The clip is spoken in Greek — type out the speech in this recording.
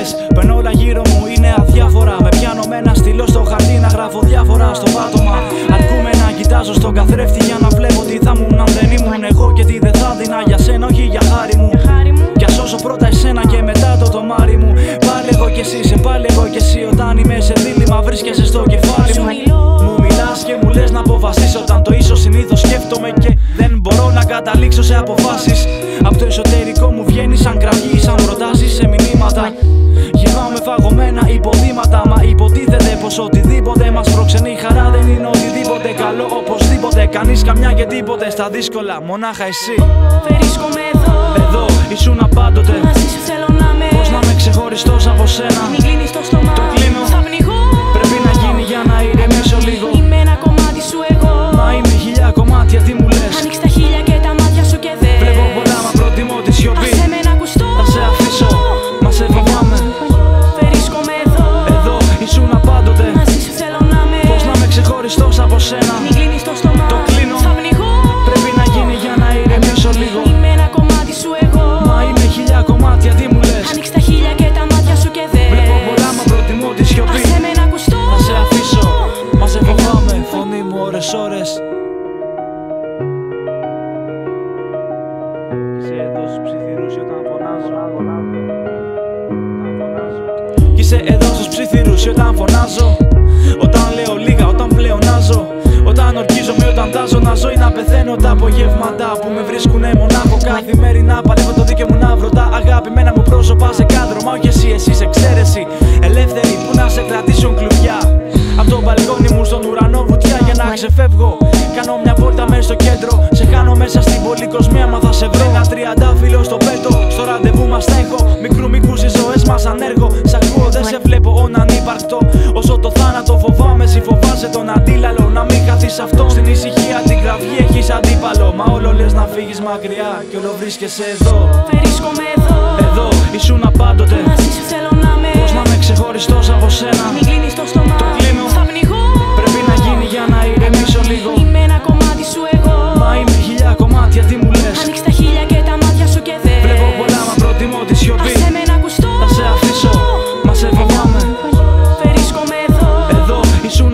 λες, παίρνω όλα γύρω μου είναι αδιάφορα. Με πιάνω με ένα στυλό στο χαρτί να γράφω διάφορα στο πάτωμα. Αρκούμε να κοιτάζω στον καθρέφτη για να βλέπω τι θα ήμουν αν δεν ήμουν εγώ και τι δεν θα δίνα για σένα, όχι για χάρη μου. Κι ας σώσω πρώτα εσένα και μετά το τομάρι μου. Πάλι εγώ κι εσύ, σε πάλι εγώ κι εσύ. Όταν είμαι σε δίλημμα βρίσκεσαι στο κεφάλι μου. Μου μιλάς και μου λες να αποφασίσω. Όταν το ίσως συνήθως σκέφτομαι και δεν μπορώ να καταλήξω σε αποφάσεις. Απ' το εσωτερικό μου βγαίνει σαν κραυγή, σαν προτάσεις σε μηνύματα. Γυρνάω με φαγωμένα υποδήματα. Μα υποτίθεται πως οτιδήποτε μας προξενεί χαρά δεν είναι οτιδήποτε καλό οπωσδήποτε. Κανείς καμιά και τίποτε στα δύσκολα, μονάχα εσύ. Βρίσκομαι εδώ, ήσουν απάντοτε. μαζί σου θέλω να με. Πώς να με ξεχωριστός από σένα. Μην κλείνεις το στόμα, το κλείνω. θα πνιγώ. Πρέπει να γίνει για να ηρεμήσω λίγο. Είμαι ένα κομμάτι σου εγώ. Μα είμαι χιλιά κομμάτια, τι μου λες. Ανοίξ τα χείλια και τα μάτια σου και δες. Βλέπω πολλά μα προτιμώ τη σιωπή. Άσε με να ακουστώ. Θα σε αφήσω, μα σε φοβάμαι. Βρίσκομαι εδώ, ήσουν απάντοτε. μαζί σου θέλω να με. Πώς να με ξεχωριστός από σένα. Μην κλείνεις το στόμα, το κλείνω. θα πνιγώ. Πρέπει να γίνει για να ηρεμήσω λίγο. Είμαι ένα κομμάτι σου εγώ. Μα είμαι χιλιά κομμάτια, τι μου λες. Ανοίξ τα χείλια και τα μάτια σου και δες. Βλέπω πολλά μα προτιμώ τη σιωπή. Άσε με να ακουστώ. Θα σε αφήσω, μα σε φοβάμαι. Φωνή μου ώρες ώρες. Είσαι εδώ στους ψιθυρούς όταν φωνάζω. Κι είσαι εδώ στους ψιθυρούς όταν φωνάζω. Όταν λέω λίγα, όταν πλεονάζω. Όταν ορκίζομαι, όταν τάζω να ζω ή να πεθαίνω. Τα απογεύματα που με βρίσκουνε μονάχο. Καθημερινά παλεύω το δίκαιο μου να βρω τα αγαπημένα μου πρόσωπα σε κάδρο. Μα όχι εσύ, εσύ σε εξαίρεση. Ελεύθερη που να σε κρατήσουν κλουβιά. Απ' το μπαλκόνι μου στον ουρανό βουτιά για να ξεφεύγω. Κάνω μια βόλτα μέσα στο κέντρο. Σε χάνω μέσα στην πολυκοσμία, μα θα σε βρω. Ένα τριαντάφυλλο στο πέτο. Στο ραντεβού μας θα έχω. Μικρούς οι ζωές μας ανέργο. Σ' ακούω, δεν σε βλέπω όν ανύπαρκτο. Όσο το θάνατο φοβάμαι, εσύ φοβάσαι τον αντίλαλο. Να μην χαθείς αυτό στην ησυχία. Την κραυγή έχεις αντίπαλο. Μα όλο λες να φύγεις μακριά και όλο βρίσκεσαι εδώ. Βρίσκομαι εδώ, ήσουν απάντοτε. μαζί σου θέλω να με. Πώς να με ξεχωριστός από σένα. Μην κλείνεις το στόμα, το κλείνω. θα πνιγώ. Πρέπει να γίνει για να ηρεμήσω λίγο. Είμαι ένα κομμάτι σου εγώ. Μα είμαι χιλιά κομμάτια, τι μου λες. Ανοίξ τα χείλια και τα μάτια σου και δες. Βλέπω πολλά μα προτιμώ τη σιωπή. Άσε με να ακουστώ. Θα σε αφήσω, μα σε φοβάμαι. Βρίσκομαι Εδώ, ήσουν